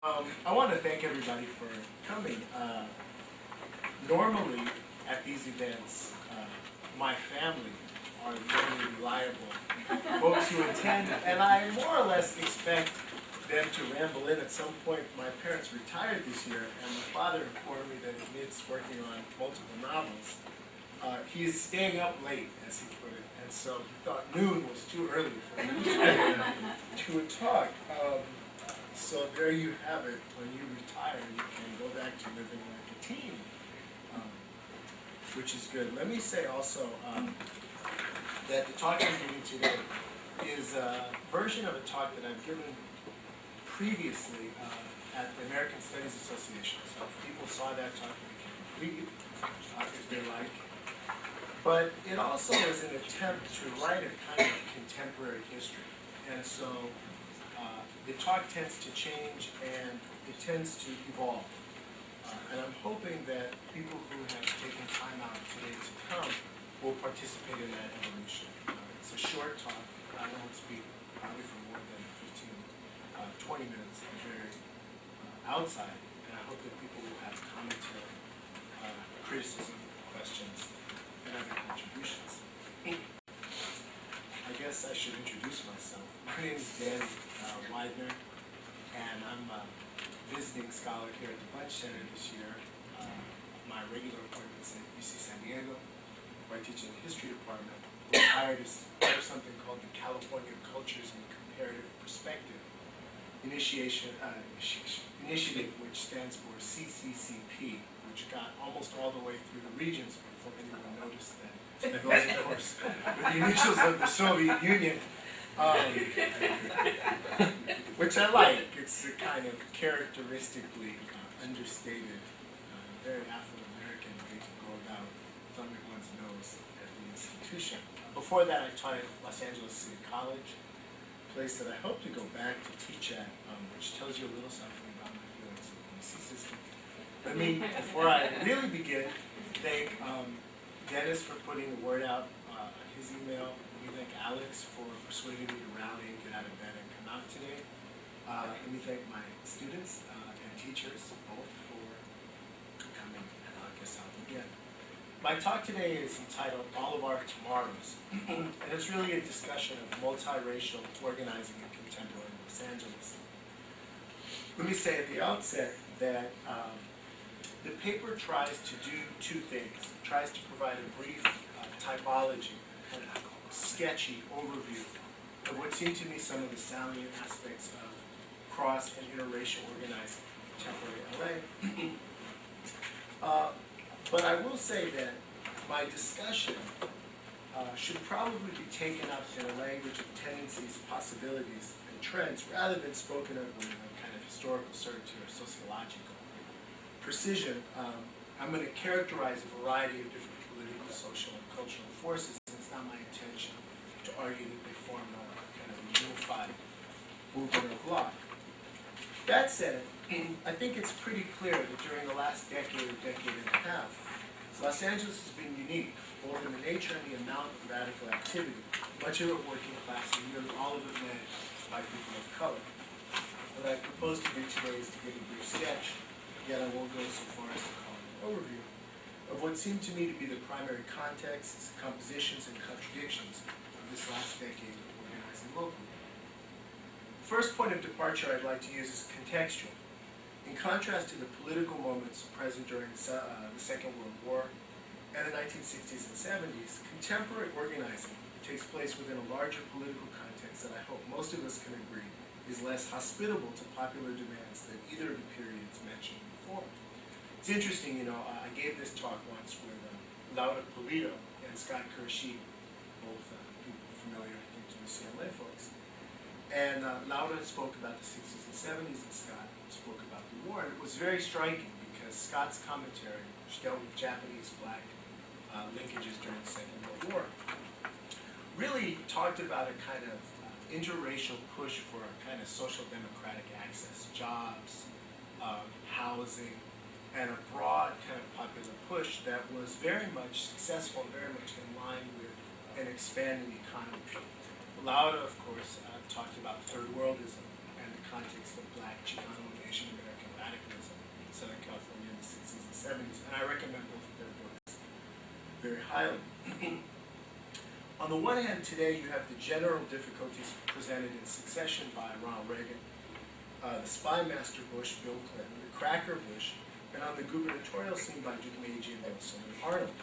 I want to thank everybody for coming. Normally, at these events, my family are very reliable folks who attend, and I more or less expect them to ramble in at some point. My parents retired this year, and my father informed me that amidst working on multiple novels, he is staying up late, as he put it, and so he thought noon was too early for him to a talk. So there you have it. When you retire, you can go back to living like a team, which is good. Let me say also that the talk I'm giving today is a version of a talk that I've given previously at the American Studies Association. So if people saw that talk, they can read if they like. But it also is an attempt to write a kind of contemporary history. And so the talk tends to change and it tends to evolve. And I'm hoping that people who have taken time out today to come will participate in that evolution. It's a short talk. I won't speak probably for more than 20 minutes. I'm very outside. And I hope that people will have commentary, criticism, questions, and other contributions. I guess I should introduce myself. My name is Widener, and I'm a visiting scholar here at the Bunche Center this year. My regular appointment is at UC San Diego, where I teach in the history department. We're hired as part of something called the California Cultures in Comparative Perspective initiative, which stands for CCCP, which got almost all the way through the regions before anyone noticed that. And those, of course, with the initials of the Soviet Union. Which I like. It's a kind of characteristically understated, very Afro-American way to go about thumbing one's nose at the institution. Before that, I taught at Los Angeles City College, a place that I hope to go back to teach at, which tells you a little something about my feelings of the DC system. Let me, before I really begin, thank Dennis for putting the word out on his email. We thank Alex for persuading me to rally and get out of bed and come out today. Let me thank my students and teachers both for coming, and I guess I'll begin. My talk today is entitled All of Our Tomorrows, and it's really a discussion of multiracial organizing in contemporary Los Angeles. Let me say at the outset that the paper tries to do two things. It tries to provide a brief typology, kind of sketchy overview of what seem to me some of the salient aspects of cross and interracial organizing in contemporary LA. But I will say that my discussion should probably be taken up in a language of tendencies, possibilities, and trends, rather than spoken of with a kind of historical certainty or sociological precision. I'm going to characterize a variety of different political, social, and cultural forces. It's not my intention to argue that they form a kind of unified movement or bloc. That said, I think it's pretty clear that during the last decade or decade and a half, Los Angeles has been unique, both in the nature and the amount of radical activity, much of it working class and nearly all of it led by people of color. What I propose to do today is to give a brief sketch, yet I won't go so far as to call it an overview, of what seem to me to be the primary contexts, compositions, and contradictions of this last decade of organizing locally. The first point of departure I'd like to use is contextual. In contrast to the political moments present during the Second World War and the 1960s and 70s, contemporary organizing takes place within a larger political context that I hope most of us can agree is less hospitable to popular demands than either of the periods mentioned before. It's interesting, you know, I gave this talk once with Laura Polito and Scott Kershey, both people familiar, I think, to the CLA folks. And Laura spoke about the 60s and 70s, and Scott spoke about the war. And it was very striking because Scott's commentary, which dealt with Japanese-black linkages during the Second World War, really talked about a kind of interracial push for a kind of social democratic access, jobs, housing, and a broad kind of popular push that was very much successful, very much in line with an expanding economy. Lauda, of course, talked about third worldism and the context of Black, Chicano, and Asian American radicalism in Southern California in the 60s and 70s, and I recommend both of their books very highly. On the one hand, today you have the general difficulties presented in succession by Ronald Reagan, the spy master Bush, Bill Clinton, the cracker Bush, and on the gubernatorial scene by Duke Meiji and Wilson and Arnold.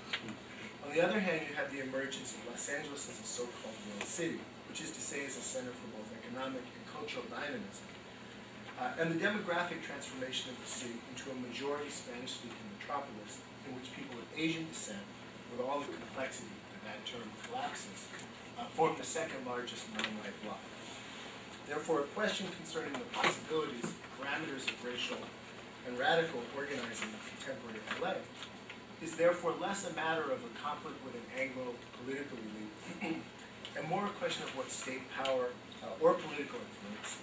On the other hand, you have the emergence of Los Angeles as a so-called world city, which is to say as a center for both economic and cultural dynamism, and the demographic transformation of the city into a majority Spanish-speaking metropolis in which people of Asian descent, with all the complexity that that term collapses, form the second largest non-white bloc. Therefore, a question concerning the possibilities, parameters of racial and radical organizing of contemporary LA is therefore less a matter of a conflict with an Anglo political elite and more a question of what state power or political influence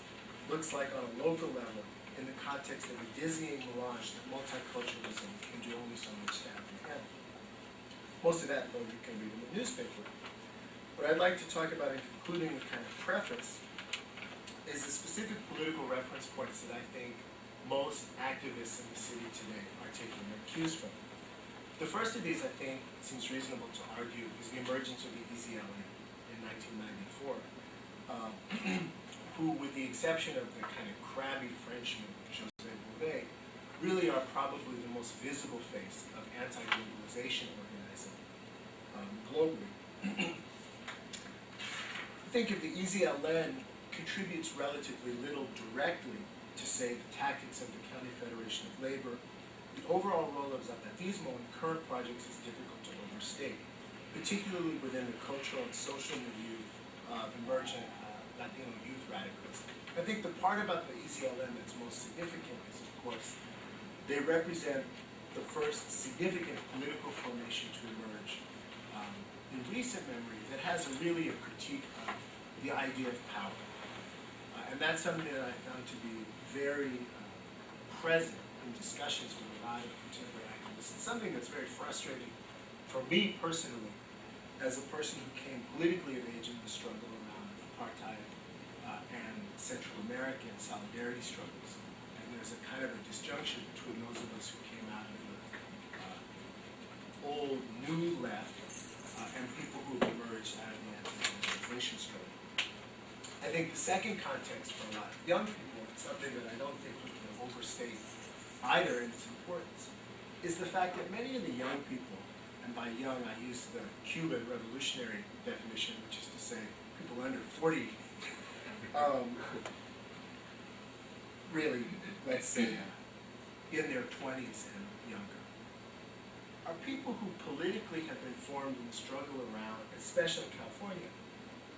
looks like on a local level in the context of a dizzying melange that multiculturalism can do only so much to apprehend. Most of that, though, you can read in the newspaper. What I'd like to talk about in concluding with kind of preface is the specific political reference points that I think most activists in the city today are taking their cues from. The first of these, I think, it seems reasonable to argue, is the emergence of the EZLN in 1994, who, with the exception of the kind of crabby Frenchman, José Bové, really are probably the most visible face of anti-globalization organizing globally. I think if the EZLN contributes relatively little directly to, say, the tactics of the County Federation of Labor, the overall role of Zapatismo in current projects is difficult to overstate, particularly within the cultural and social milieu of emergent Latino youth radicalism. I think the part about the EZLN that's most significant is, of course, they represent the first significant political formation to emerge in recent memory that has really a critique of the idea of power. And that's something that I found to be very present in discussions with a lot of contemporary activists. It's something that's very frustrating for me personally, as a person who came politically of age in the struggle around apartheid and Central American solidarity struggles. And there's a kind of a disjunction between those of us who came out of the old new left and people who emerged out of the anti-globalization struggle. I think the second context for a lot of young people, and something that I don't think we can overstate either in its importance, is the fact that many of the young people, and by young I use the Cuban revolutionary definition, which is to say people under 40, really, let's say, in their 20s and younger, are people who politically have been formed in the struggle around, especially in California,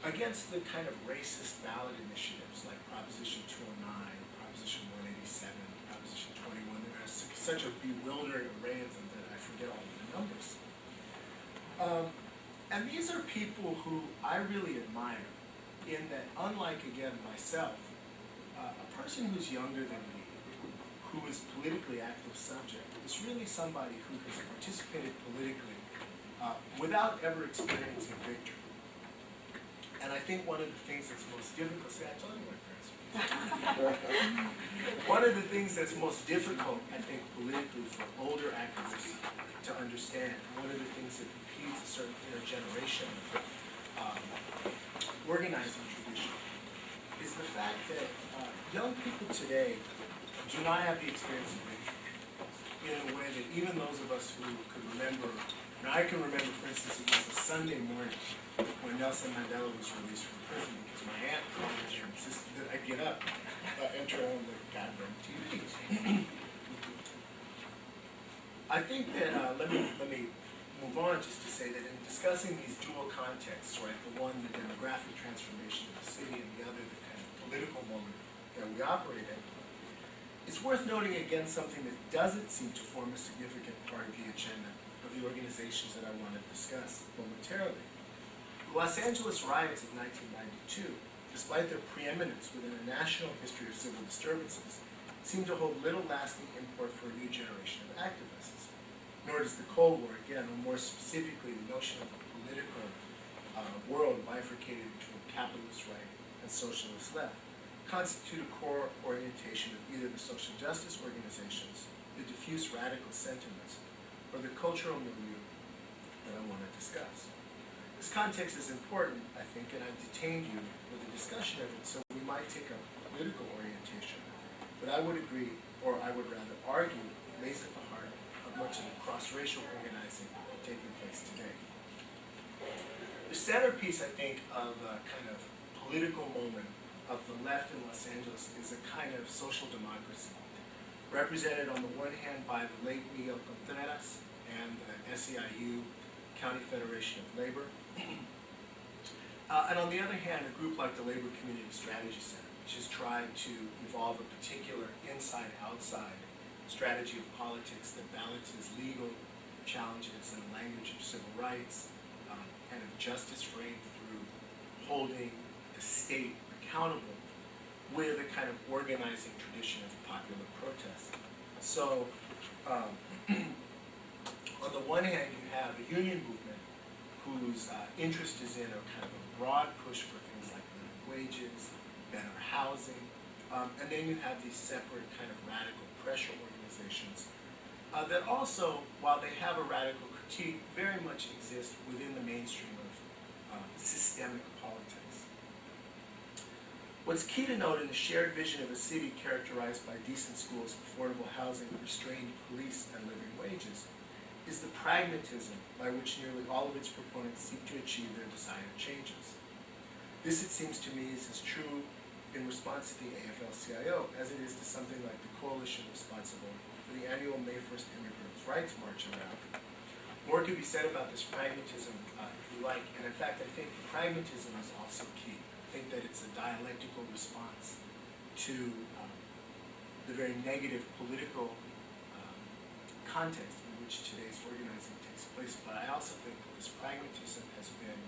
against the kind of racist ballot initiatives like Proposition 209, Proposition 187, Proposition 21. There are such a bewildering array of them that I forget all the numbers. And these are people who I really admire in that, unlike, again, myself, a person who's younger than me, who is politically active subject, is really somebody who has participated politically without ever experiencing victory. And I think one of the things that's most difficult, see, I told you my parents. One of the things that's most difficult, I think, politically for older activists to understand, one of the things that impedes a certain intergenerational organizing tradition, is the fact that young people today do not have the experience of victory in a way that even those of us who could remember, and I can remember, for instance, it was a Sunday morning when Nelson Mandela was released from prison because my aunt called me and insisted that I get up and turn on the goddamn TV. I think that, let me move on just to say that in discussing these dual contexts, right, the one, the demographic transformation of the city, and the other, the kind of political moment that we operate in, it's worth noting again something that doesn't seem to form a significant part of the agenda of the organizations that I want to discuss momentarily. The Los Angeles riots of 1992, despite their preeminence within a national history of civil disturbances, seem to hold little lasting import for a new generation of activists. Nor does the Cold War, again, or more specifically the notion of a political world bifurcated between capitalist right and socialist left, constitute a core orientation of either the social justice organizations, the diffuse radical sentiments, or the cultural milieu that I want to discuss. This context is important, I think, and I've detained you with a discussion of it, so we might take a political orientation. But I would agree, or I would rather argue, lays at the heart of much of the cross-racial organizing taking place today. The centerpiece, I think, of a kind of political moment of the left in Los Angeles is a kind of social democracy, represented on the one hand by the late Miguel Contreras and the SEIU, County Federation of Labor, and on the other hand, a group like the Labor Community Strategy Center, which has tried to evolve a particular inside-outside strategy of politics that balances legal challenges and the language of civil rights, and of justice framed through holding the state accountable with a kind of organizing tradition of popular protest. So, on the one hand, you have a union movement whose interest is in a kind of a broad push for things like living wages, better housing, and then you have these separate kind of radical pressure organizations that also, while they have a radical critique, very much exist within the mainstream of systemic politics. What's key to note in the shared vision of a city characterized by decent schools, affordable housing, restrained police, and living wages is the pragmatism by which nearly all of its proponents seek to achieve their desired changes. This, it seems to me, is as true in response to the AFL-CIO as it is to something like the coalition responsible for the annual May 1st Immigrants' Rights March around. More could be said about this pragmatism, if you like, and in fact, I think pragmatism is also key. I think that it's a dialectical response to the very negative political context in which today's organizing takes place, but I also think that this pragmatism has been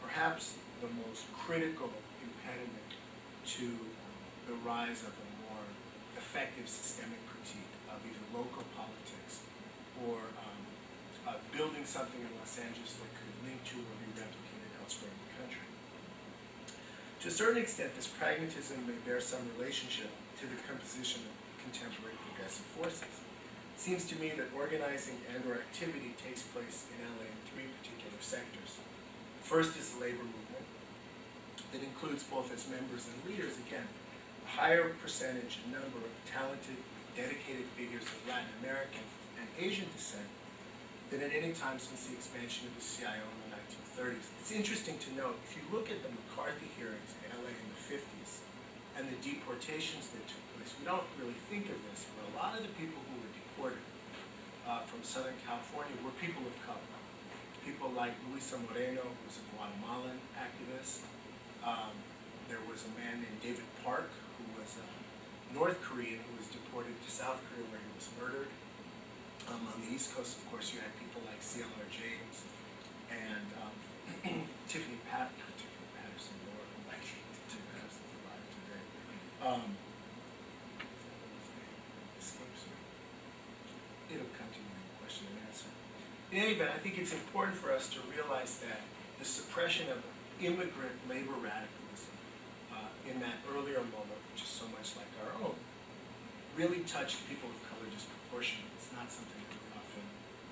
perhaps the most critical impediment to the rise of a more effective systemic critique of either local politics or building something in Los Angeles that could link to or be replicated elsewhere in the country. To a certain extent, this pragmatism may bear some relationship to the composition of contemporary progressive forces. It seems to me that organizing and or activity takes place in LA in three particular sectors. First is the labor movement that includes both as members and leaders, again, a higher percentage and number of talented, dedicated figures of Latin American and Asian descent than at any time since the expansion of the CIO in the 1930s. It's interesting to note, if you look at the McCarthy hearings in LA in the 50s and the deportations that took place, we don't really think of this, but a lot of the people who were deported from Southern California were people of color. People like Luisa Moreno, who was a Guatemalan activist. There was a man named David Park, who was a North Korean who was deported to South Korea where he was murdered. On the East Coast, of course, you had people like C.L.R. James and Tiffany Patterson, Lord, like Tiffany Patterson's alive today. Escapes me. It'll come to me in question and answer. In any event, I think it's important for us to realize that the suppression of immigrant labor radicalism in that earlier moment, which is so much like our own, really touched people of color disproportionately. It's not something that we often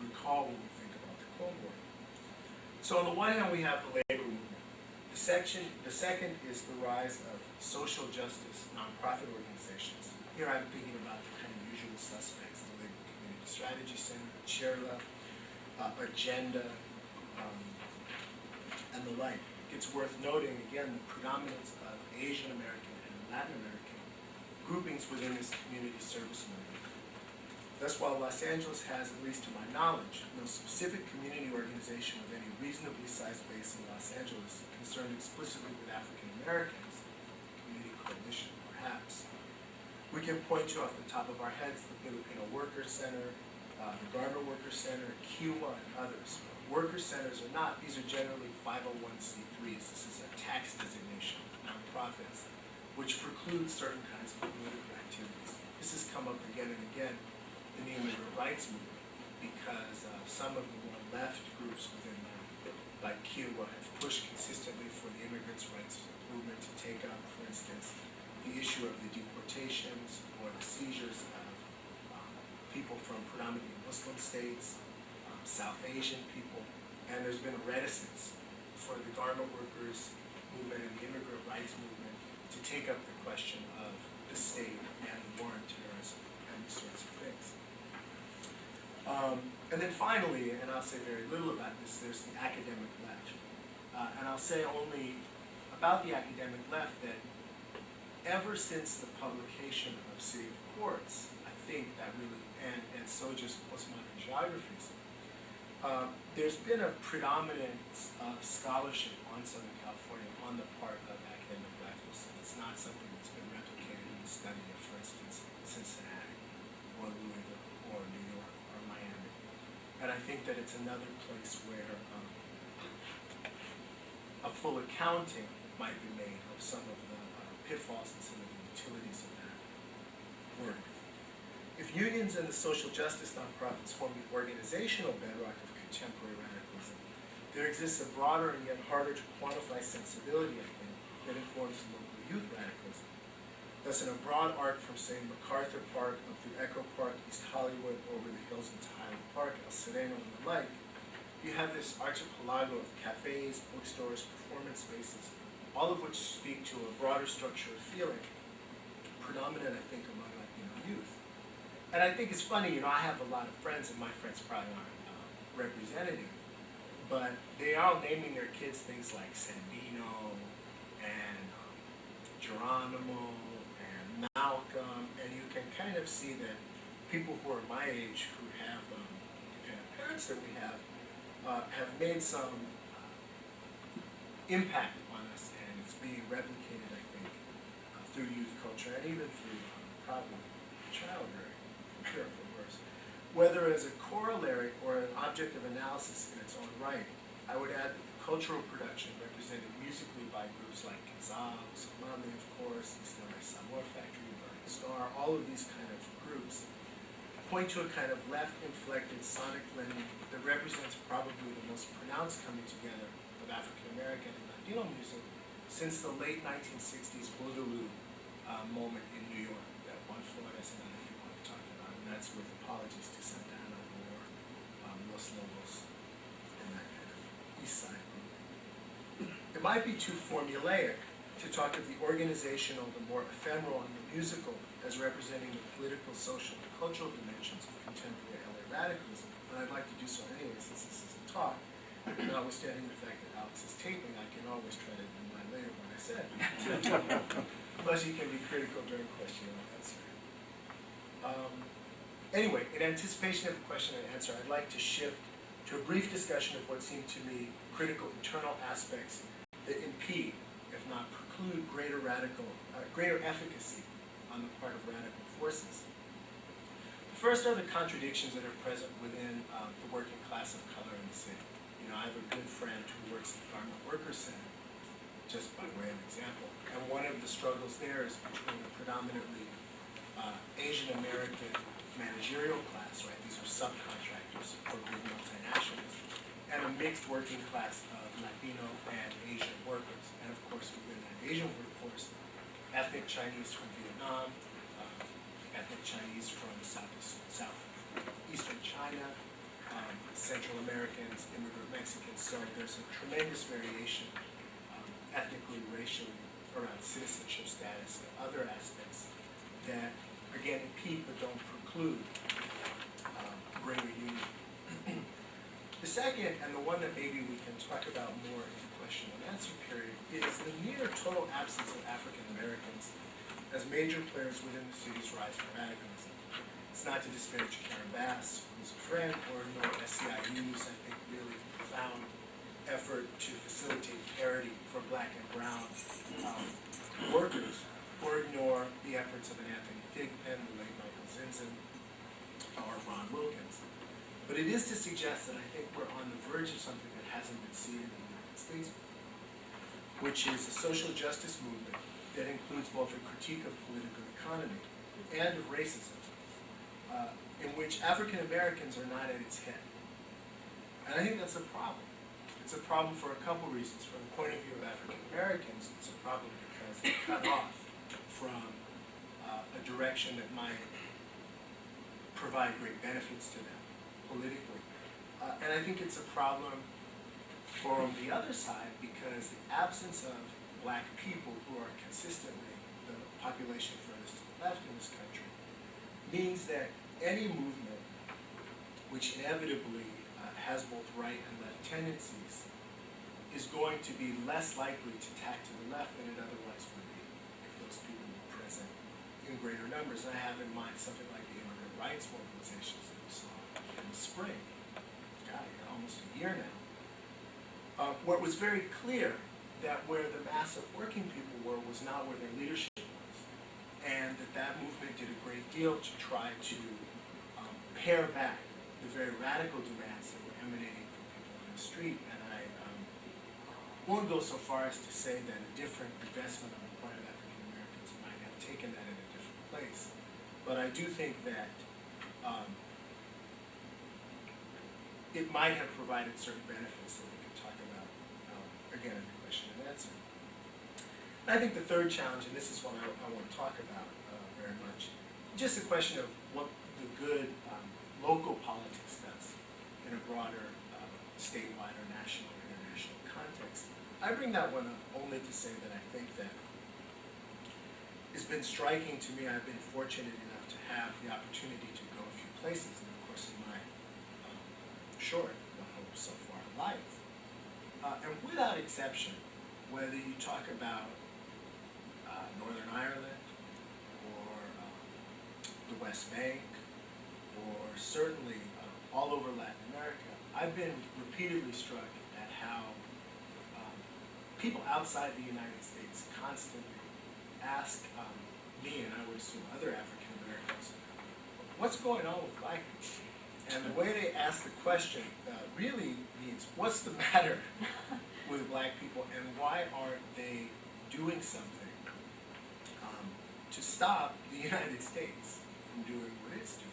recall when we think about the Cold War. So on the one hand, we have the labor movement. The second is the rise of social justice nonprofit organizations. Here I'm thinking about the kind of usual suspects, the Labor Community Strategy Center, CHERLA, Agenda, and the like. It's worth noting, again, the predominance of Asian American and Latin American groupings within this community service movement. Thus, while Los Angeles has, at least to my knowledge, no specific community organization with any reasonably sized base in Los Angeles concerned explicitly with African Americans, Community Coalition perhaps, we can point to off the top of our heads the Filipino Workers Center, the Garment Workers Center, Kiwa, and others. Worker centers are not, these are generally 501c3s. This is a tax designation, nonprofits, which precludes certain kinds of political activities. This has come up again and again in the immigrant rights movement because some of the more left groups within there, like Kiwa, have pushed consistently for the immigrants' rights movement to take up, for instance, the the issue of the deportations or the seizures of people from predominantly Muslim states, South Asian people, and there's been a reticence for the garment workers movement and the immigrant rights movement to take up the question of the state and the war on terrorism and these sorts of things. And then finally, and I'll say very little about this, there's the academic left. And I'll say only about the academic left that ever since the publication of City of Courts, I think that really, and so just postmodern geographies, there's been a predominance of scholarship on Southern California on the part of academic leftists. It's not something that's been replicated in the study of, for instance, Cincinnati or Louisville or New York or Miami. And I think that it's another place where a full accounting might be made of some of the pitfalls and some of the utilities of that work. If unions and the social justice nonprofits form the organizational bedrock of contemporary radicalism, there exists a broader and yet harder to quantify sensibility, I think, that informs local youth radicalism. Thus, in a broad arc from, say, MacArthur Park up through Echo Park, East Hollywood, over the hills into Highland Park, El Sereno, and the like, you have this archipelago of cafes, bookstores, performance spaces, all of which speak to a broader structure of feeling, predominant, I think, among Latino youth. And I think it's funny, I have a lot of friends, and my friends probably aren't representative, but they are all naming their kids things like Sandino and Geronimo and Malcolm, and you can kind of see that people who are my age, who have parents that we have made some impact on us, and it's being replicated, I think, through youth culture and even through probably childhood, for better or for worse. Whether as a corollary or an object of analysis in its own right, I would add that the cultural production represented musically by groups like Kazal, Somali, of course, East LA Samoa Factory, Burning Star, all of these kind of groups point to a kind of left-inflected sonic blending that represents probably the most pronounced coming together of African American and Latino music since the late 1960s Boogaloo moment in New York that Juan Flores and other people have talked about, and that's with apologies to Santana or Los Lobos and that kind of East Side group. It might be too formulaic to talk of the organizational, the more ephemeral, and the musical as representing the political, social, and cultural dimensions of contemporary LA radicalism, and I'd like to do so anyway since this is a talk. Notwithstanding the fact that Alex is taping, I can always try to do mine later when I said. Plus, you can be critical during question and answer. Anyway, in anticipation of the question and answer, I'd like to shift to a brief discussion of what seem to me critical internal aspects that impede, if not preclude, greater efficacy on the part of radical forces. The first are the contradictions that are present within the working class of color in the city. I have a good friend who works at the Garment Workers Center, just by way of example, and one of the struggles there is between a predominantly Asian American managerial class, right? These are subcontractors for big multinationals, and a mixed working class of Latino and Asian workers. And of course, within that Asian workforce, ethnic Chinese from Vietnam, ethnic Chinese from southeastern China, Central Americans, immigrant Mexicans. So there's a tremendous variation ethnically, racially, around citizenship status and other aspects that, again, impede but don't preclude greater union. The second, and the one that maybe we can talk about more in the question and answer period, is the near total absence of African Americans as major players within the city's rise to radicalism. It's not to disparage Karen Bass, who's a friend, or nor SEIU's, I think, really profound effort to facilitate parity for black and brown workers, or ignore the efforts of an Anthony Thigpen, the late Michael Zinzin, or Ron Wilkins. But it is to suggest that I think we're on the verge of something that hasn't been seen in the United States, which is a social justice movement that includes both a critique of political economy and of racism, in which African Americans are not at its head. And I think that's a problem. It's a problem for a couple reasons. From the point of view of African Americans, it's a problem because they're cut off from a direction that might provide great benefits to them politically. And I think it's a problem from the other side because the absence of black people who are consistently the population furthest to the left in this country means that any movement which inevitably has both right and left tendencies is going to be less likely to tack to the left than it otherwise would be if those people were present in greater numbers. And I have in mind something like the immigrant rights mobilizations that we saw in the spring. God, almost a year now. Where it was very clear that where the mass of working people were was not where their leadership was. And that movement did a great deal to try to pare back the very radical demands that were emanating from people on the street. And I won't go so far as to say that a different investment on the part of African Americans might have taken that in a different place. But I do think that it might have provided certain benefits that we could talk about, again, in the question and answer. And I think the third challenge, and this is one I want to talk about very much, just the question of what the good local politics does in a broader statewide or national or international context. I bring that one up only to say that I think that it's been striking to me. I've been fortunate enough to have the opportunity to go a few places in the course of my short, I hope so far, life. And without exception, whether you talk about Northern Ireland or the West Bank or certainly all over Latin America, I've been repeatedly struck at how people outside the United States constantly ask me, and I would assume other African Americans, what's going on with black people? And the way they ask the question really means, what's the matter with black people and why aren't they doing something to stop the United States from doing what it's doing?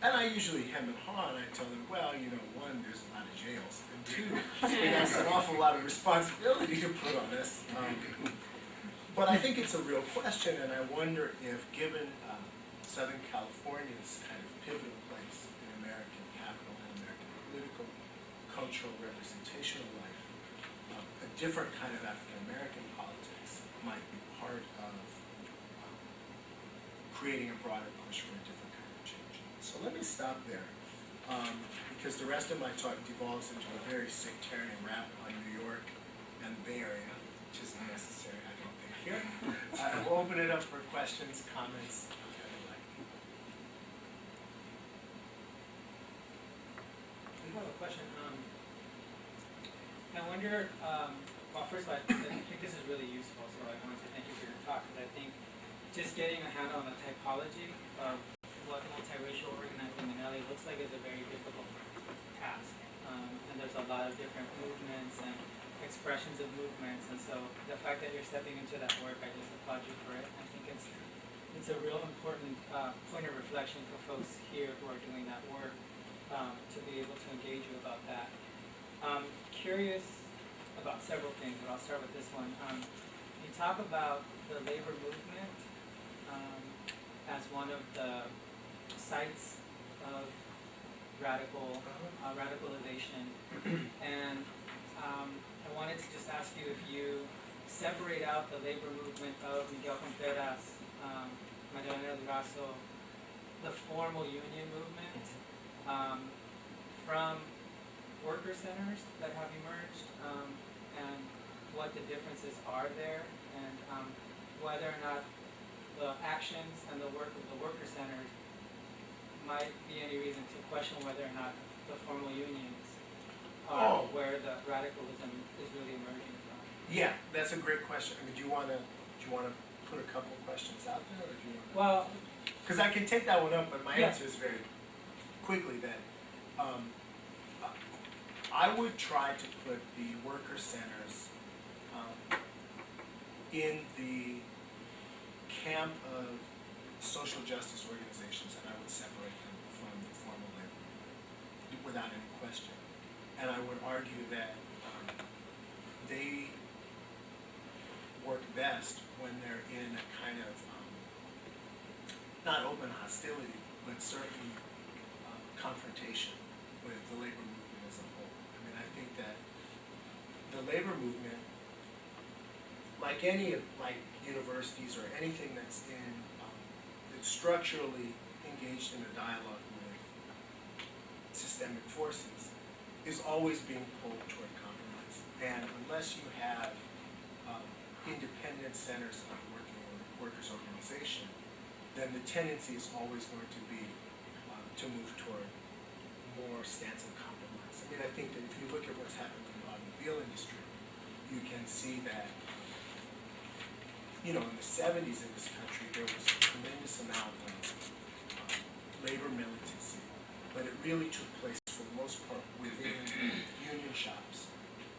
And I usually hem and haw and I tell them, well, you know, one, there's a lot of jails, and two, that's an awful lot of responsibility to put on us. But I think it's a real question, and I wonder if, given Southern California's kind of pivotal place in American capital and American political, cultural, representational life, a different kind of African American politics might be part of creating a broader push for a different kind of change. So let me stop there, because the rest of my talk devolves into a very sectarian rap on New York and the Bay Area, which isn't necessary, I don't think, here. I will open it up for questions, comments, whatever you like. I have a question. I wonder, well, first of all, I think this is really useful, so I wanted to thank you for your talk, because I think just getting a handle on the typology of what multiracial organizing in LA looks like is a very difficult task. And there's a lot of different movements and expressions of movements, and so the fact that you're stepping into that work, I just applaud you for it. I think it's a real important point of reflection for folks here who are doing that work to be able to engage you about that. Curious about several things, but I'll start with this one. You talk about the labor movement as one of the sites of radicalization, and I wanted to just ask you if you separate out the labor movement of Miguel Contreras, Mariana Durazo, the formal union movement, from worker centers that have emerged, and what the differences are there, and whether or not the actions and the work of the worker centers might be any reason to question whether or not the formal unions are where the radicalism is really emerging from. Yeah, that's a great question. I mean, do you want to put a couple of questions out there, or do you want to? Well, because I can take that one up, but my answer is very quickly that I would try to put the worker centers in the camp of social justice organizations, and I would separate them from the formal labor movement without any question. And I would argue that work best when they're in a kind of not open hostility, but certainly confrontation with the labor movement as a whole. I mean, I think that the labor movement, like universities or anything that's that's structurally engaged in a dialogue with systemic forces, is always being pulled toward compromise. And unless you have independent centers of workers' organization, then the tendency is always going to be to move toward more stance of compromise. I mean, I think that if you look at what's happened in the automobile industry, you can see that, in the 70s in this country, there was a tremendous amount of labor militancy, but it really took place for the most part within union shops.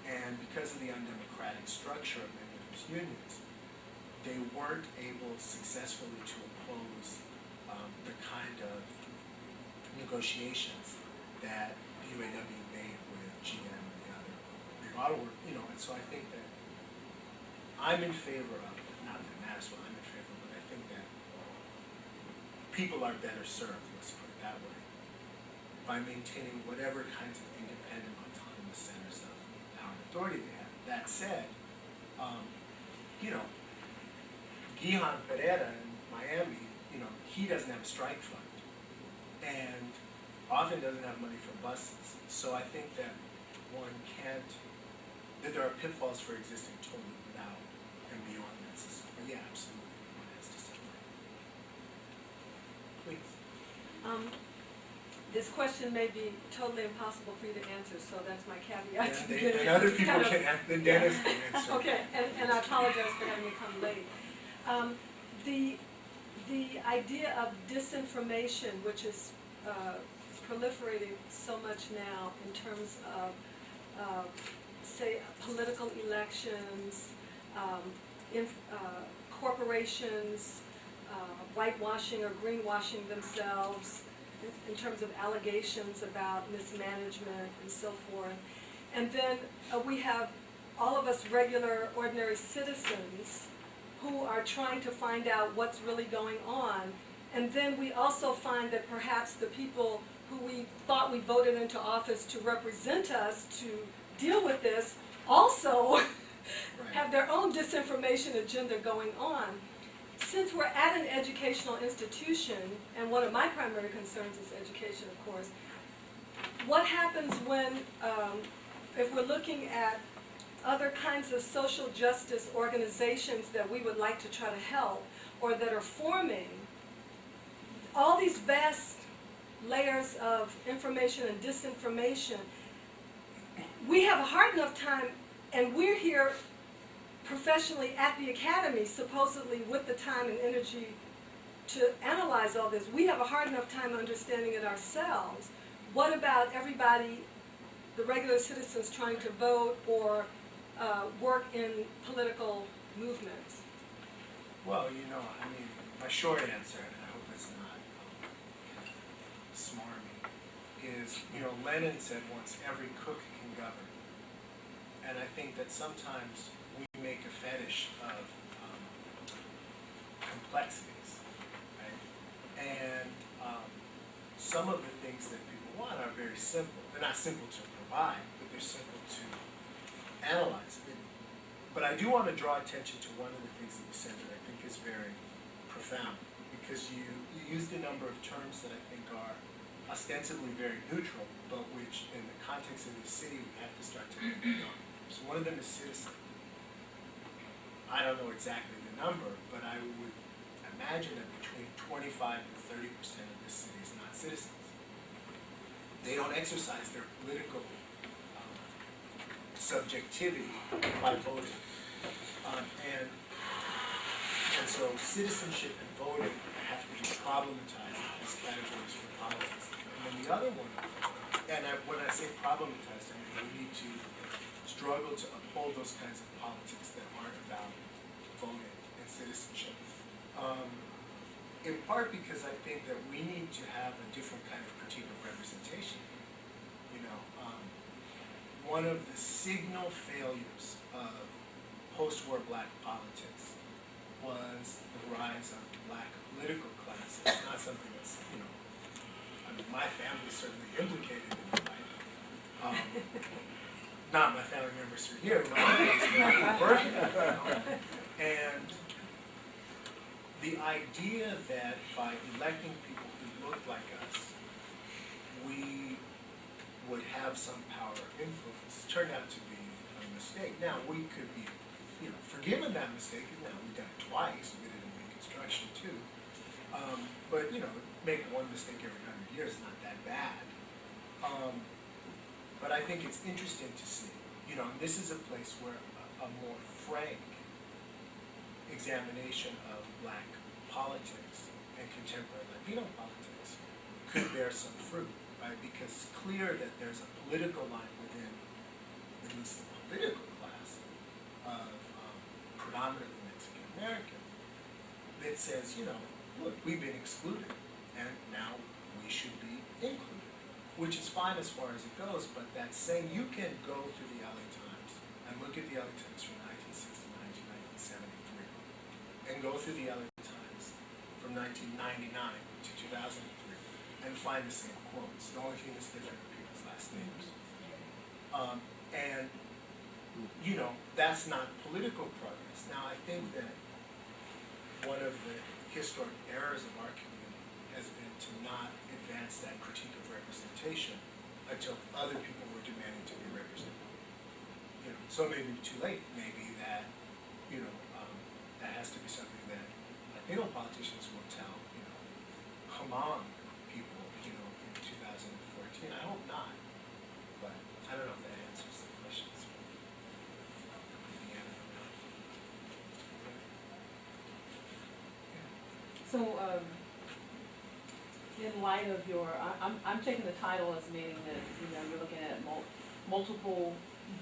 And because of the undemocratic structure of many of those unions, they weren't able successfully to oppose the kind of negotiations that UAW made with GM and the other big auto work, and so I think that I'm in favor of, not that it matters what I'm in favor of, but I think that people are better served, let's put it that way, by maintaining whatever kinds of independent autonomous centers of power and authority they have. That said, Gihan Pereira in Miami, he doesn't have a strike fund and often doesn't have money for buses. So I think that that there are pitfalls for existing totally without and beyond that system. But yeah, absolutely, one has to separate. Please. This question may be totally impossible for you to answer, so that's my caveat. And other people can, then Dennis can answer. Okay, and I apologize for having to come late. The idea of disinformation, which is proliferating so much now in terms of, say, political elections, corporations whitewashing or greenwashing themselves, in terms of allegations about mismanagement and so forth. And then we have all of us regular, ordinary citizens who are trying to find out what's really going on. And then we also find that perhaps the people who we thought we voted into office to represent us to deal with this also have their own disinformation agenda going on. Since we're at an educational institution, and one of my primary concerns is education, of course, what happens when, if we're looking at other kinds of social justice organizations that we would like to try to help, or that are forming, all these vast layers of information and disinformation, we have a hard enough time, and we're here professionally at the academy, supposedly with the time and energy to analyze all this. We have a hard enough time understanding it ourselves. What about everybody, the regular citizens trying to vote or work in political movements? Well, my short answer, and I hope it's not smarmy, is, Lenin said once, every cook can govern. And I think that sometimes we make a fetish of complexities, right? And some of the things that people want are very simple. They're not simple to provide, but they're simple to analyze. But I do want to draw attention to one of the things that you said that I think is very profound, because you used a number of terms that I think are ostensibly very neutral, but which in the context of this city we have to start to think on. So one of them is citizen. I don't know exactly the number, but I would imagine that between 25 and 30% of this city is not citizens. They don't exercise their political subjectivity by voting. And so citizenship and voting have to be problematized as categories for politics. And then the other one, when I say problematized, I mean we need to struggle to uphold those kinds of politics that aren't about voting and citizenship. In part because I think that we need to have a different kind of critique of representation. One of the signal failures of post-war black politics was the rise of black political class. It's not something that's, I mean, my family is certainly implicated in it, right? Not my family members who are here, my family's from Berkeley, And the idea that by electing people who looked like us, we would have some power or influence turned out to be a mistake. Now, we could be, forgiven that mistake, and now we've done it twice, we did it in Reconstruction too. But, make one mistake every 100 years is not that bad. But I think it's interesting to see, and this is a place where a more frank examination of black politics and contemporary Latino politics could bear some fruit, right? Because it's clear that there's a political line within at least the political class of predominantly Mexican American that says, look, we've been excluded and now we should be included, which is fine as far as it goes, but that's saying you can go through the LA Times and look at the LA Times from 1969 to 1973 and go through the LA Times from 1999 to 2003 and find the same quotes. The only thing that's different are people's last names. And, that's not political progress. Now, I think that one of the historic errors of our community has been to not advance that critique of representation until other people were demanding to be represented. So maybe too late. Maybe that, that has to be something that Latino politicians will tell, Hmong people, in 2014. I hope not, but I don't know if that answers the questions. So, in light of your, I'm taking the title as meaning that, you're looking at multiple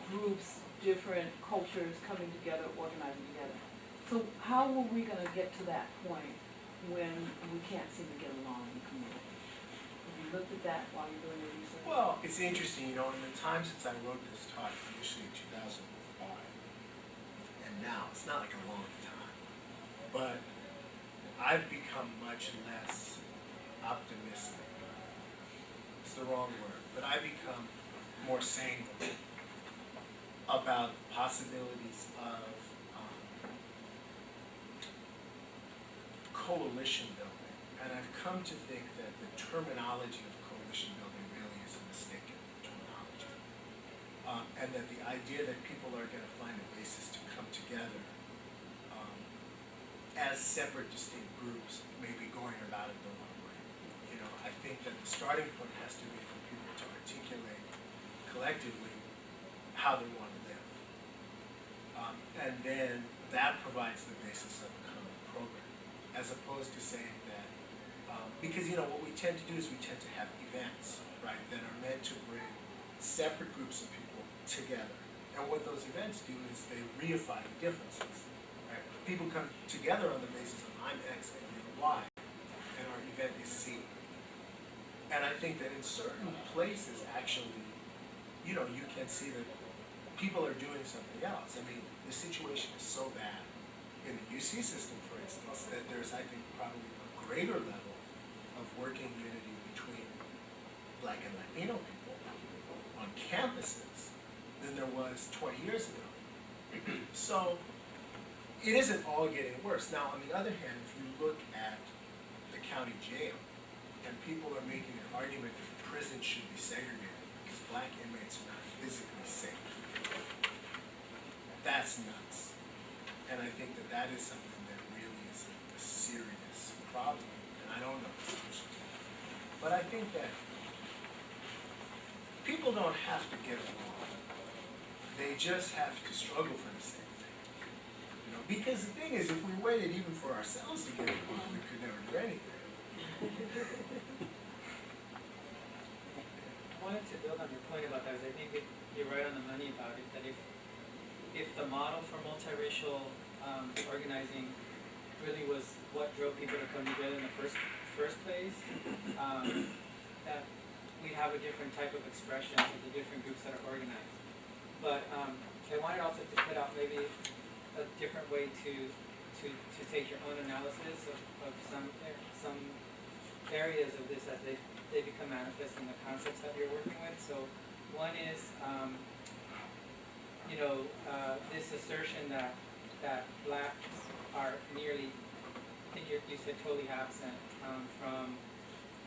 groups, different cultures coming together, organizing together. So how are we gonna get to that point when we can't seem to get along in the community? Have you looked at that while you're doing your research? Well, it's interesting, in the time since I wrote this talk, initially in 2005, and now, it's not like a long time, but I've become much less optimistic. It's the wrong word, but I've become more sanguine about possibilities of coalition building. And I've come to think that the terminology of coalition building really is a mistaken terminology. And that the idea that people are going to find a basis to come together as separate, distinct groups may be going about it the wrong way. I think that the starting point has to be for people to articulate collectively how they want to live. And then that provides the basis of a common program, as opposed to saying that, because what we tend to do is we tend to have events, right, that are meant to bring separate groups of people together. And what those events do is they reify the differences. Right? People come together on the basis of I'm X and you're Y, and our event is Z. And I think that in certain places, actually, you can see that people are doing something else. I mean, the situation is so bad in the UC system, for instance, that there's, I think, probably a greater level of working unity between Black and Latino people on campuses than there was 20 years ago. So it isn't all getting worse. Now, on the other hand, if you look at the county jail, and people are making an argument that prisons should be segregated because Black inmates are not physically safe, that's nuts. And I think that that is something that really is a serious problem, and I don't know the solution to that. But I think that people don't have to get along. They just have to struggle for the same thing. Because the thing is, if we waited even for ourselves to get along, we could never do anything. I wanted to build on your point about that, because I think you're right on the money about it, that if the model for multiracial organizing really was what drove people to come together in the first place, that we have a different type of expression of the different groups that are organized. But I wanted also to put out maybe a different way to take your own analysis of some areas of this as they become manifest in the concepts that you're working with. So one is, this assertion that blacks are nearly, I think you said totally absent from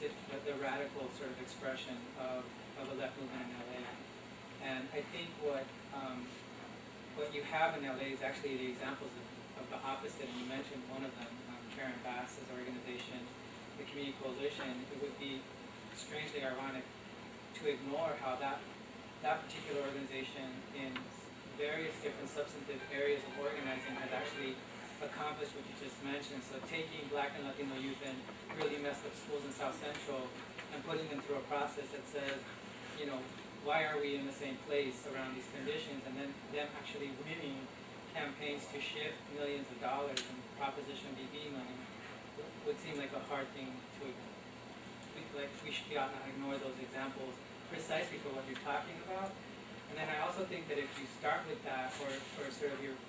the radical sort of expression of a left movement in LA. And I think what you have in LA is actually the examples of the opposite, and you mentioned one of them, Karen Bass's organization, the Community Coalition. It would be strangely ironic to ignore how that particular organization in various different substantive areas of organizing has actually accomplished what you just mentioned. So taking Black and Latino youth in really messed up schools in South Central and putting them through a process that says, why are we in the same place around these conditions, and then them actually winning campaigns to shift millions of dollars in Proposition BB money would seem like a hard thing to ignore. We should not ignore those examples precisely for what you're talking about. And then I also think that if you start with that, or sort of your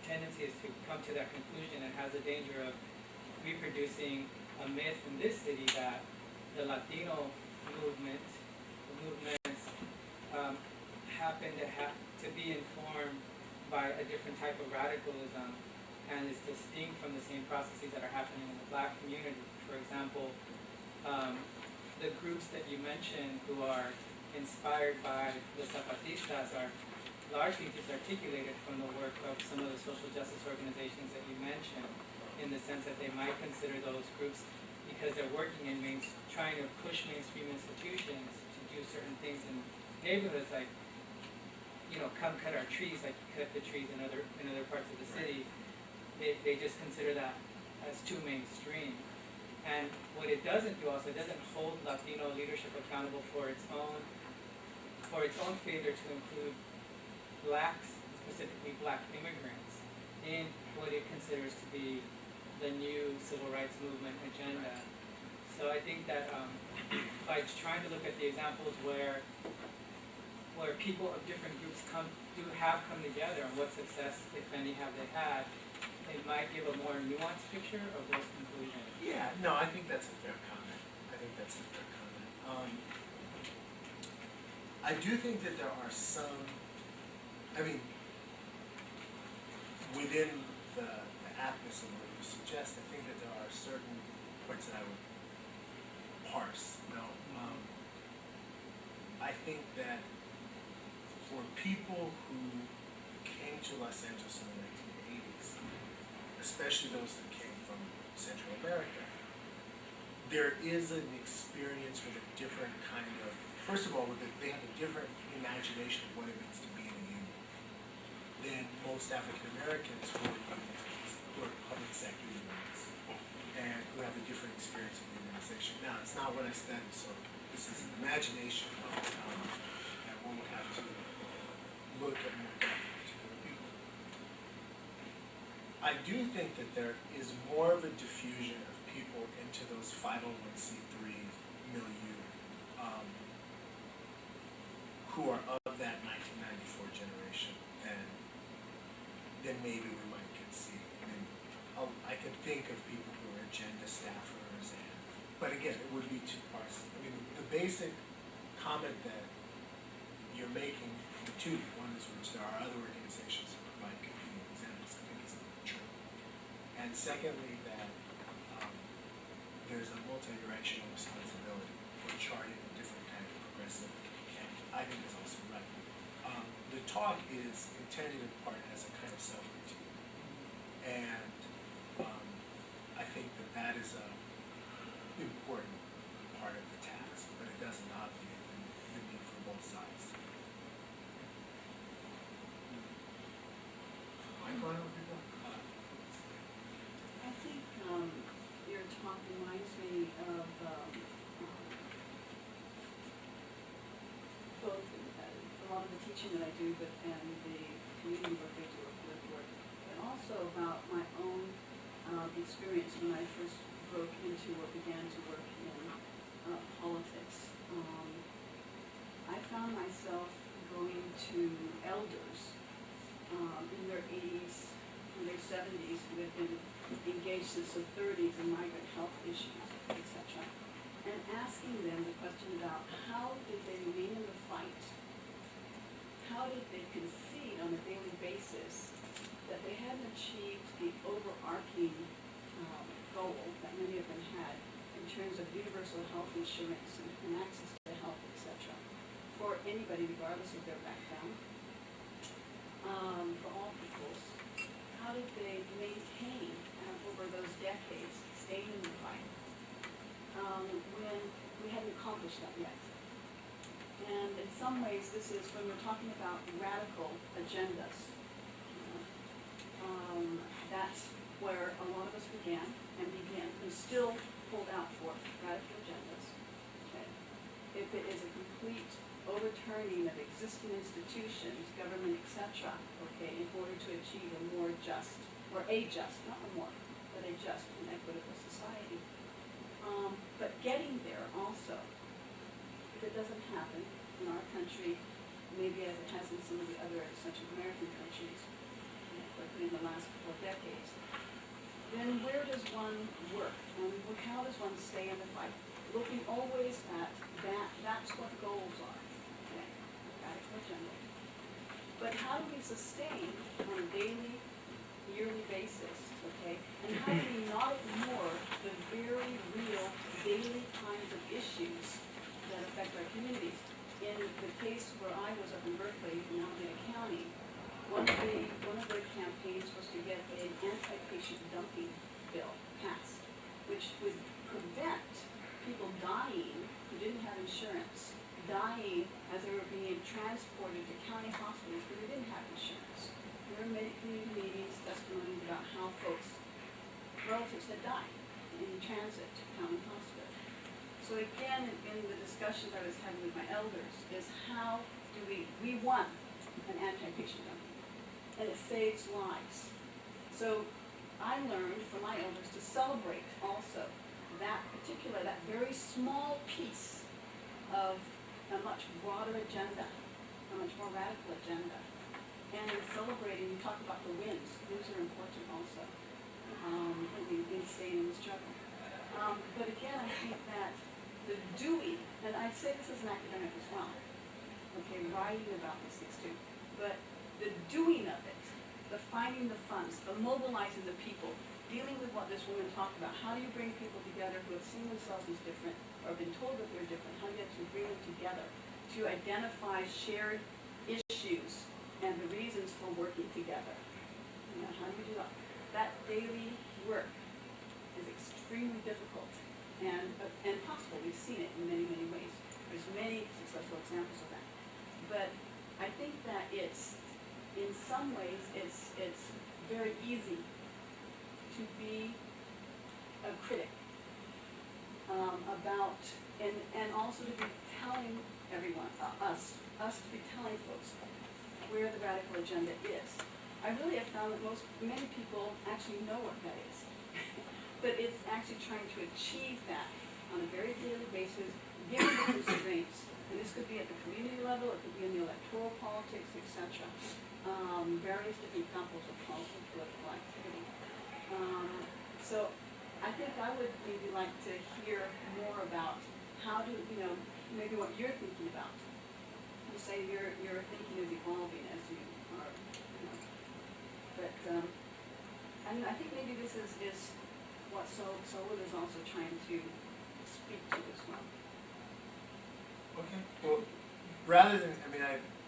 tendency is to come to that conclusion, it has a danger of reproducing a myth in this city that the Latino movements happen to be informed by a different type of radicalism and is distinct from the same processes that are happening in the Black community. For example, the groups that you mentioned who are inspired by the Zapatistas are largely disarticulated from the work of some of the social justice organizations that you mentioned, in the sense that they might consider those groups, because they're working in trying to push mainstream institutions to do certain things in neighborhoods, like, come cut our trees, like cut the trees in other parts of the city. They just consider that as too mainstream. And what it doesn't do also, it doesn't hold Latino leadership accountable for its own failure to include blacks, specifically Black immigrants, in what it considers to be the new civil rights movement agenda. So I think that by trying to look at the examples where people of different groups have come together, and what success, if any, have they had, it might give a more nuanced picture of those conclusions. Yeah, no, I think that's a fair comment. I do think that there are some, within the aptness of what you suggest, I think that there are certain points that I would parse. I think that for people who came to Los Angeles in the 1980s, especially those that came from Central America, there is an experience with a different kind of, first of all, they have a different imagination of what it means to be in a union than most African Americans who are public sector unions and who have a different experience of the organization. Now, it's not what I studied, so this is an imagination, and one would have to look at more particular people. I do think that there is more of a diffusion of people into those 501c3 milieu who are of that 1994 generation than maybe we might conceive. I can think of people who are agenda staffers, but again, it would be two parts. The basic comment that you're making, the two, one is which there are other organizations who provide competing examples, I think is true. And secondly, that there's a multi-directional responsibility for charting a different kind of progressive camp. I think is also right. The talk is intended in part as a kind of self-critique. And I think that is an important part of the task, but it doesn't obviate the need for both sides. I think your talk reminds me of both a lot of the teaching that I do, and the community work I do with work, but also about my own experience when I first broke into or began to work in politics. I found myself going to elders in their 80s 70s who had been engaged since the 30s in migrant health issues, etc. And asking them the question about how did they remain in the fight? How did they concede on a daily basis that they hadn't achieved the overarching goal that many of them had in terms of universal health insurance and access to health, etc., for anybody regardless of their background, for all peoples? How did they maintain over those decades, staying in the fight, when we hadn't accomplished that yet? And in some ways, this is when we're talking about radical agendas. That's where a lot of us began and still hold out for radical agendas. Okay. If it is a complete overturning of existing institutions, government, etc., okay, in order to achieve a more just, or a just, not a more, but a just and equitable society. But getting there also, if it doesn't happen in our country, maybe as it has in some of the other Central American countries, in the last couple of decades, then where does one work? And how does one stay in the fight? Looking always at that's what goals are. Okay, radical agenda. But how do we sustain on a daily, yearly basis, okay? And how do we not ignore the very real daily kinds of issues that affect our communities? In the case where I was up in Berkeley, in Alameda County, one of the campaigns was to get an anti-patient dumping bill passed, which would prevent people dying who didn't have insurance, dying as they were being transported to county hospitals because they didn't have insurance. There were many community meetings, testimonies about how folks, relatives had died in transit to county hospital. So again, in the discussions I was having with my elders, is how do we won an anti-patient dumping, and it saves lives. So I learned from my elders to celebrate also that very small piece of a much broader agenda, a much more radical agenda. And in celebrating, you talk about the wins. Wins are important also in staying in the struggle. But again, I think that the doing, and I'd say this as an academic as well, okay, writing about these things too, but the doing of it, the finding the funds, the mobilizing the people, dealing with what this woman talked about. How do you bring people together who have seen themselves as different or been told that they're different? How do you actually bring them together to identify shared issues and the reasons for working together? You know, how do you do that? That daily work is extremely difficult and possible. We've seen it in many, many ways. There's many successful examples of that. But I think that it's, in some ways, it's very easy to be a critic about, and also to be telling everyone, us to be telling folks where the radical agenda is. I really have found that many people actually know what that is. But it's actually trying to achieve that on a very daily basis, given the constraints. And this could be at the community level, it could be in the electoral politics, etc. Various different examples of political activity. So I think I would maybe like to hear more about how do, maybe what you're thinking about. You say your thinking is evolving as you are, But I think maybe this is what Solid is also trying to speak to as well. Okay. Well, rather than, I'm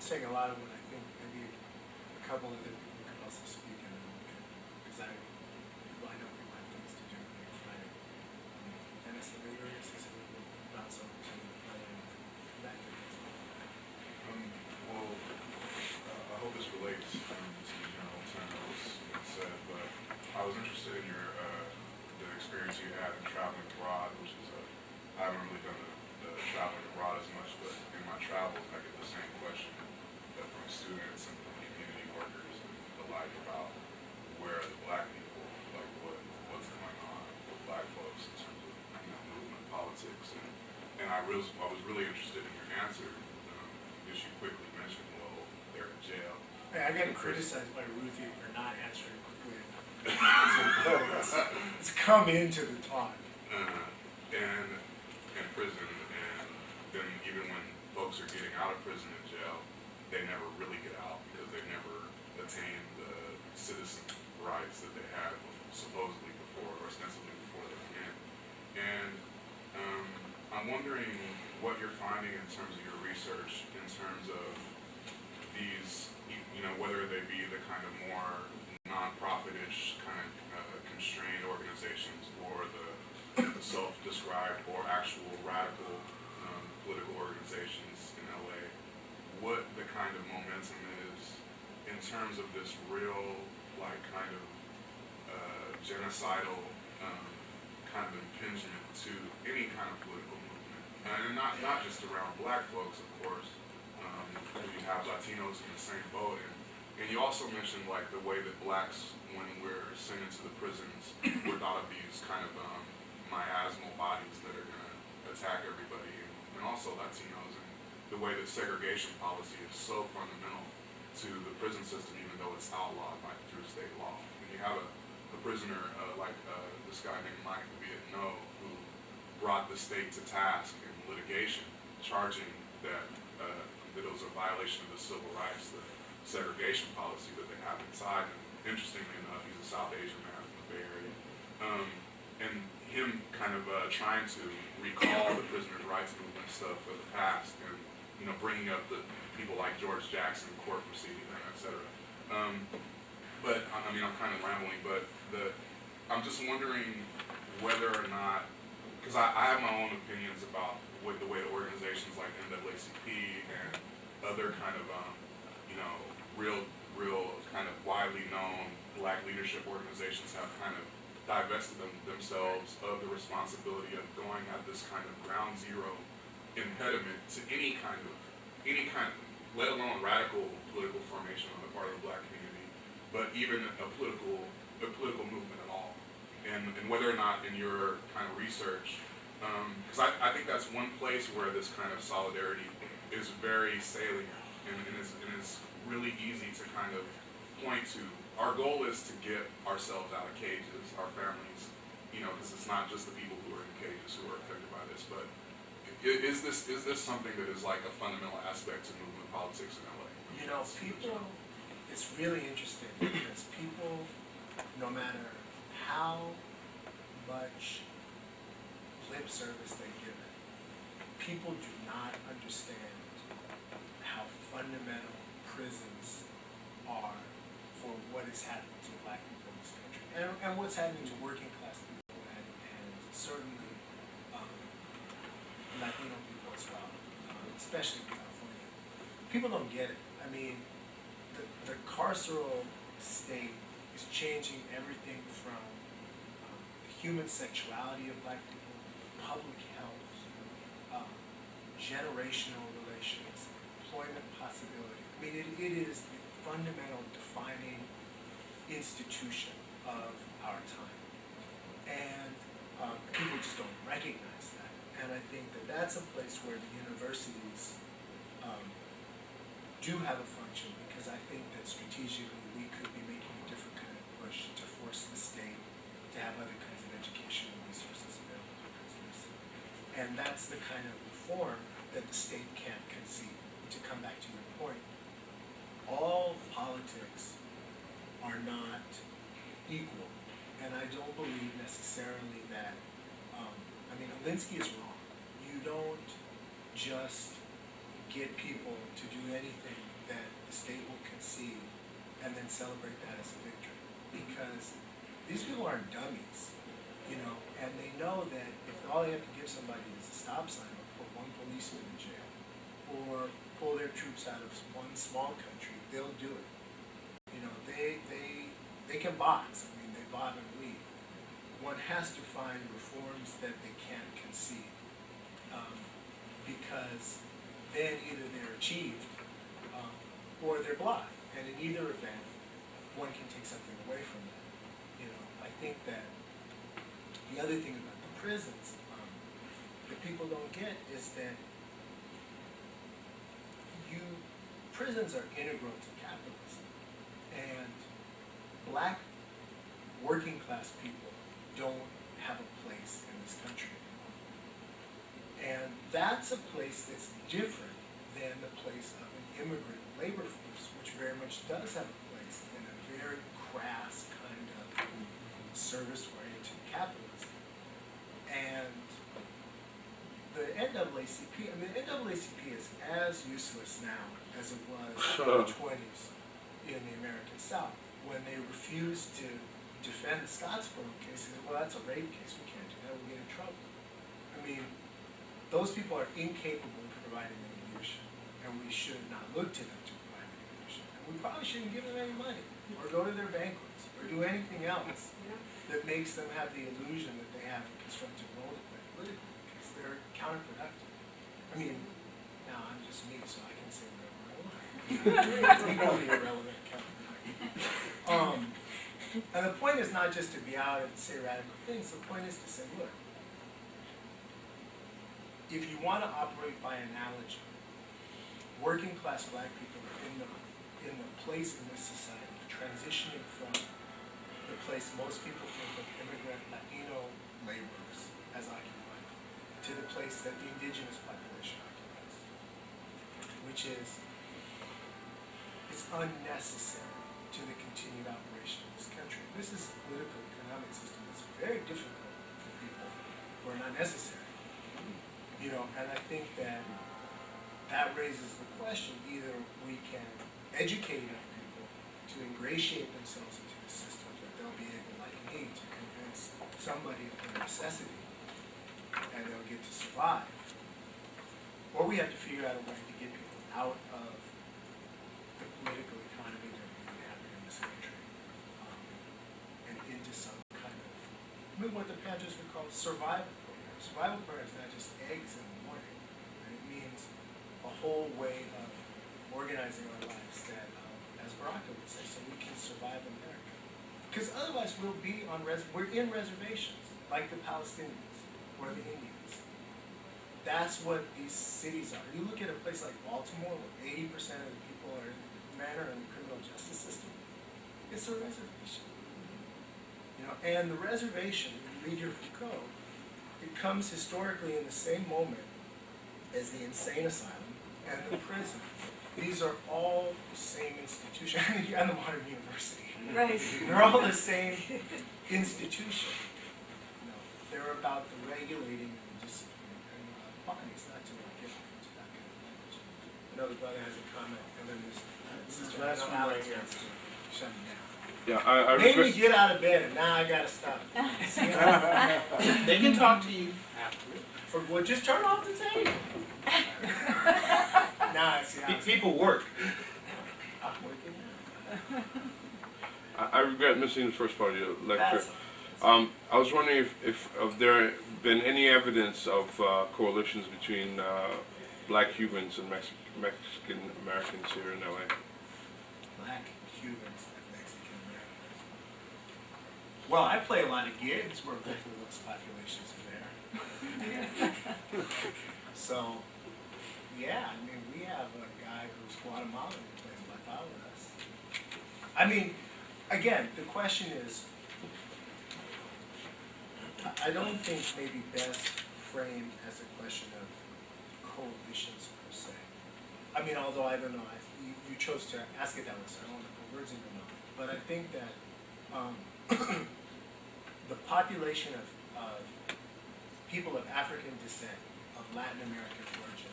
saying a lot of what I think, maybe a couple other people could also speak, and then we could, because I know we have things to do next Friday. Dennis, are you going to say something about something that Well, I hope this relates to the general term that was said, but I was interested in your the experience you had in traveling abroad, which is I haven't really done the traveling abroad as much, but in my travels I get the same question from students and from community workers and the like about where are the black people, like what's going on with black folks in terms of movement politics, and I was really interested in your answer. Because you quickly mentioned, well, they're in jail. I got criticized by Ruthie for not answering quickly enough. It's come into the talk. And prison, and then even when folks are getting out of prison and jail, they never really get out because they never attained the citizen rights that they had supposedly before, or ostensibly before they went in. And I'm wondering what you're finding in terms of your research, in terms of these, whether they be the kind of more non-profit-ish kind of constrained organizations, or the self-described or actual radical political organizations in LA, what the kind of momentum is in terms of this real, like, kind of genocidal kind of impingement to any kind of political movement, and not just around black folks, of course. You have Latinos in the same boat, and you also mentioned, like, the way that blacks, when we're sent into the prisons, we're thought of these kind of miasmal bodies that are going to attack everybody, and also Latinos, and the way that segregation policy is so fundamental to the prison system, even though it's outlawed through state law. And you have a prisoner like this guy named Mike Vietnam, who brought the state to task in litigation, charging that it was a violation of the civil rights, the segregation policy that they have inside. And interestingly enough, he's a South Asian man from the Bay Area. And him kind of trying to recall the prisoners' rights movement stuff of the past, and bringing up the people like George Jackson, court proceedings, et cetera. But I mean, I'm kind of rambling, but I'm just wondering whether or not, because I have my own opinions about the way the organizations like NAACP and other kind of real kind of widely known black leadership organizations have kind of divested themselves of the responsibility of going at this kind of ground zero impediment to any kind of, let alone radical political formation on the part of the black community, but even a political movement at all. And whether or not in your kind of research, because I think that's one place where this kind of solidarity is very salient, and is really easy to kind of point to. Our goal is to get ourselves out of cages, our families, because it's not just the people who are in cages who are affected by this, but is this something that is like a fundamental aspect to movement politics in LA? People, it's really interesting because people, no matter how much lip service they give it, people do not understand how fundamental prisons are for what is happening to black people in this country, and what's happening to working class people, and certainly Latino people as well, especially in California. People don't get it. I mean, the carceral state is changing everything from the human sexuality of black people, public health, generational relations, employment possibility. I mean, it is the fundamental defining institution of our time. And people just don't recognize that. And I think that that's a place where the universities do have a function, because I think that strategically we could be making a different kind of push to force the state to have other kinds of educational resources available to prisoners. And that's the kind of reform that the state can't concede. To come back to your point, all politics are not equal, and I don't believe necessarily that, Alinsky is wrong. You don't just get people to do anything that the state will concede and then celebrate that as a victory, because these people aren't dummies, and they know that if all they have to give somebody is a stop sign, or put one policeman in jail, or pull their troops out of one small country, they'll do it. They can box. They bob and weave. One has to find reforms that they can't concede, because then either they're achieved or they're blocked. And in either event, one can take something away from that. I think that the other thing about the prisons that people don't get is that prisons are integral to capitalism, and black working class people don't have a place in this country anymore. And that's a place that's different than the place of an immigrant labor force, which very much does have a place in a very crass kind of service-oriented capitalism. And the NAACP, I mean, the NAACP is as useless now as it was in the 20s in the American South, when they refused to defend the Scottsboro case. They said, well, that's a rape case, we can't do that, we'll get in trouble. I mean, those people are incapable of providing any leadership, and we should not look to them to provide any leadership. And we probably shouldn't give them any money, or go to their banquets, or do anything else that makes them have the illusion that they have a constructive role to play politically, because they're counterproductive. I mean, now I'm just me, so I can say whatever I want. Equally irrelevant, counterproductive. And the point is not just to be out and say radical things. The point is to say, look, if you want to operate by analogy, working class black people are in the place in this society, transitioning from the place most people think of immigrant Latino laborers as occupied, to the place that the indigenous population occupies, which is, it's unnecessary to the continued operation of this country. This is a political economic system that's very difficult for people who are not necessary. You know, and I think that that raises the question, either we can educate enough people to ingratiate themselves into the system that they'll be able, like me, to convince somebody of their necessity and they'll get to survive, or we have to figure out a way to get people out of the political economy that we inhabit in this country and into some kind of, I mean, what the Padres would call survival program. Survival program is not just eggs in the morning. Right? It means a whole way of organizing our lives that, as Baraka would say, so we can survive America. Because otherwise we'll be on we're in reservations, like the Palestinians or the Indians. That's what these cities are. You look at a place like Baltimore, where 80% of the people are in the criminal justice system. It's a reservation. You know, and the reservation, when you read your Foucault, it comes historically in the same moment as the insane asylum and the prison. These are all the same institution, and the modern university. Right. They're all the same institution. You know, they're about the regulating and disciplining and bodies, not to get off into that kind of language. I know the brother has a comment, and then this last one right Alex here. wants to shut me down. Yeah, I Made me regret. get out of bed, and now I gotta stop. They can talk to you afterwards. Well, just turn off the tape. Nah, see, People work. I'm working now. I regret missing the first part of your lecture. That's I was wondering if there been any evidence of coalitions between black Cubans and Mexican Americans here in LA. Black Cubans and Mexican Americans. Well, I play a lot of gigs where both of those populations are there. So, yeah, I mean, we have a guy who's Guatemalan who plays bacala with us. I mean, again, the question is, I don't think maybe best framed as a question of coalitions per se. I mean, although I don't know, you chose to ask it that way, so I don't want to put words in your mouth. But I think that the population of people of African descent, of Latin American origin,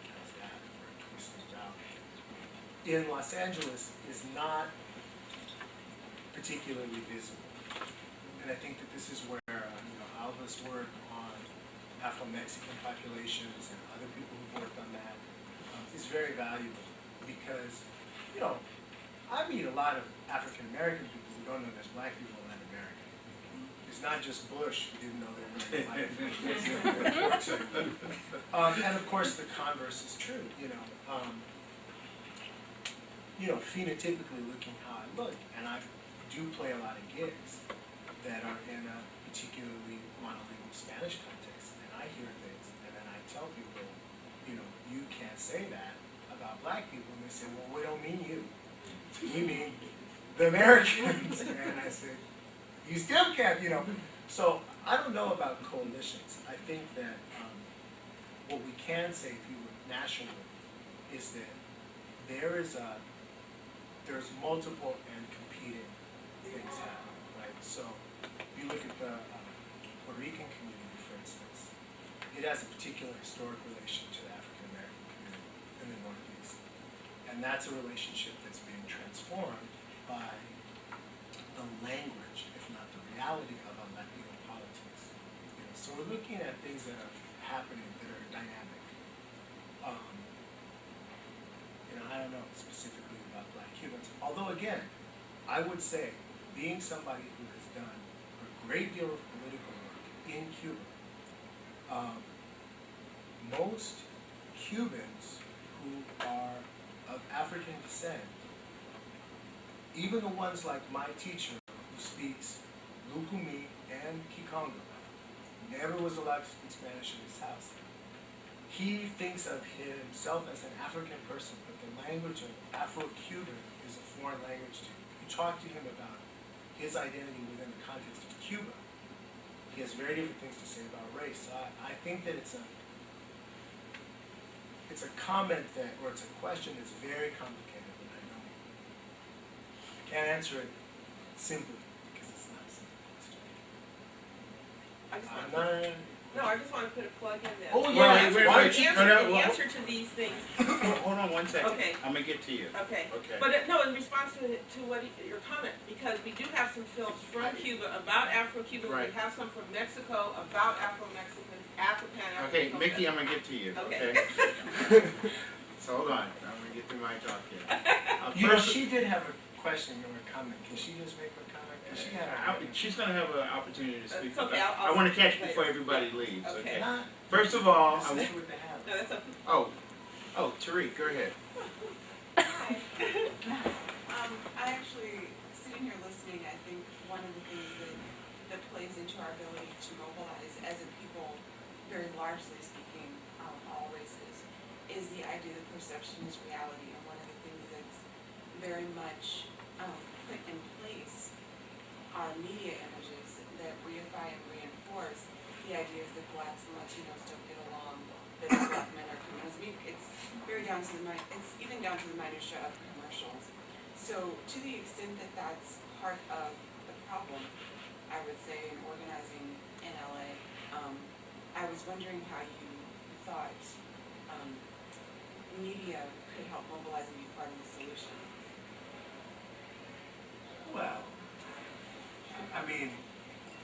how's that for a twisted route, in Los Angeles is not particularly visible. And I think that this is where Alva's work on Afro-Mexican populations and other people who've worked on that is very valuable, because, you know, I meet a lot of African American people who don't know there's black people in Latin America. It's not just Bush who didn't know there were black people. And of course the converse is true, phenotypically looking how I look, and I do play a lot of gigs that are in a particularly monolingual Spanish context, and I hear things, and then I tell people, you can't say that about black people, and they say, well, we don't mean you. We mean the Americans. And I say, You still can't, you know. So I don't know about coalitions. I think that what we can say, if you would, nationally, is that there's multiple and competing things happening, right? So if you look at the Puerto Rican community, for instance, it has a particular historic relation to the African American community in the Northeast. And that's a relationship that's being transformed by the language, if not the reality of a Latino politics. You know, so we're looking at things that are happening that are dynamic. You know, I don't know specifically about Black Cubans. Although again, I would say, being somebody who has done a great deal of political work in Cuba, most Cubans who are of African descent, even the ones like my teacher who speaks Lukumi and Kikongo, never was allowed to speak Spanish in his house. He thinks of himself as an African person, but the language of Afro-Cuban is a foreign language to him. You talk to him about his identity within the context of Cuba, he has very different things to say about race. So I think that it's a comment that, or it's a question that's very complicated, and I can't answer it simply because it's not a simple question. I just want to put a plug in there. Oh, yeah. The Why answer, don't you- the answer to these things. Hold on one second. Okay. I'm gonna get to you. Okay. Okay. But no, in response to what your comment, because we do have some films from Cuba about Afro-Cuban. Right. We have some from Mexico about Afro-Mexicans, Afro-Pan-African. Okay, Mickey, I'm gonna get to you. Okay. So hold on. I'm gonna get through my talk here. You know, First, she did have a question or a comment. Can she just make a comment? 'Cause she had a she's gonna have an opportunity to speak. It's okay, I I'll want to catch speak before later. everybody leaves. Okay. Okay. Nah, First of all, this is what they have. No, that's okay. Tariq, go ahead. Hi. I actually, sitting here listening, I think one of the things that plays into our ability to mobilize as a people, very largely speaking, all races, is the idea that perception is reality. And one of the things that's very much put in place are media images that reify and reinforce the ideas that Blacks and Latinos don't get along, that Black men are criminals. I mean, it's very down to it's even down to the minutia of commercials. So to the extent that that's part of the problem, I would say, in organizing in LA, I was wondering how you thought media could help mobilize and be part of the solution. Well, I mean,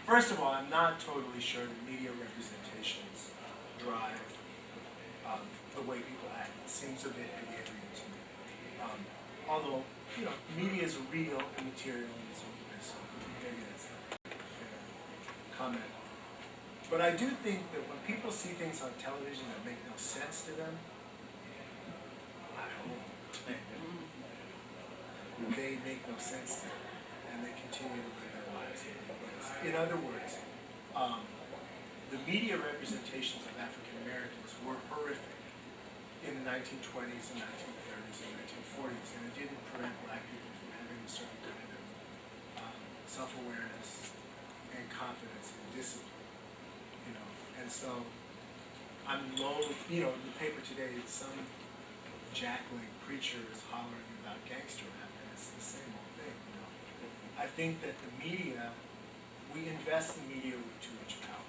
first of all, I'm not totally sure that media representations drive the way people act. It seems a bit Hegelian to me. Although, you know, media is real and material in its own way, so maybe that's a fair comment. But I do think that when people see things on television that make no sense to them, I hope they make no sense to them, and they continue to live their lives in other ways. In other words, the media representations of African Americans were horrific in the 1920s and 1930s and 1940s, and it didn't prevent Black people from having a certain kind of self-awareness and confidence and discipline, you know. And so I'm loath, you know, in the paper today, some jackling preacher is hollering about gangster rap, and it's the same old thing, you know. I think that the media, we invest in media with too much power.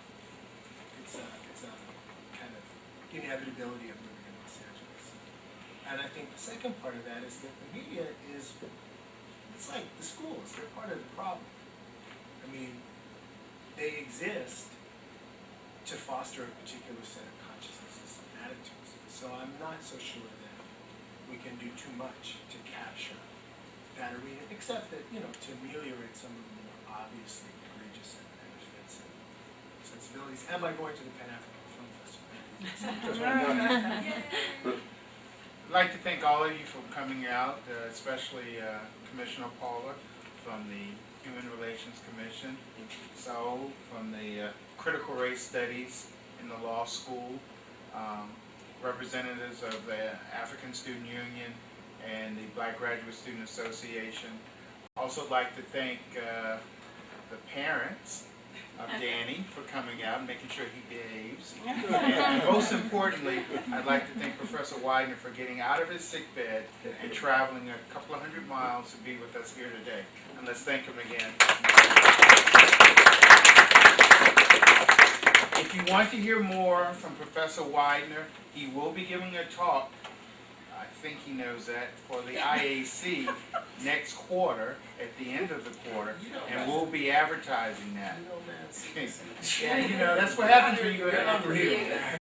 It's a kind of inevitability of living in Los Angeles. And I think the second part of that is that the media is, it's like the schools, they're part of the problem. I mean, they exist to foster a particular set of consciousnesses and attitudes. So I'm not so sure that we can do too much to capture that arena, except that, you know, to ameliorate some of the more obviously egregious benefits and sensibilities, and by going to the Pan-African Film Festival. I'd like to thank all of you for coming out, especially Commissioner Paula from the Human Relations Commission, so from the Critical Race Studies in the law school, representatives of the African Student Union and the Black Graduate Student Association. Also like to thank the parents of Danny for coming out and making sure he behaves. And most importantly, I'd like to thank Professor Widener for getting out of his sick bed and traveling a couple of 100 miles to be with us here today. And let's thank him again. If you want to hear more from Professor Widener, he will be giving a talk, I think he knows that, for the IAC next quarter, at the end of the quarter, and we'll be advertising that. Yeah, you know, that's what happens when you go to Unreal.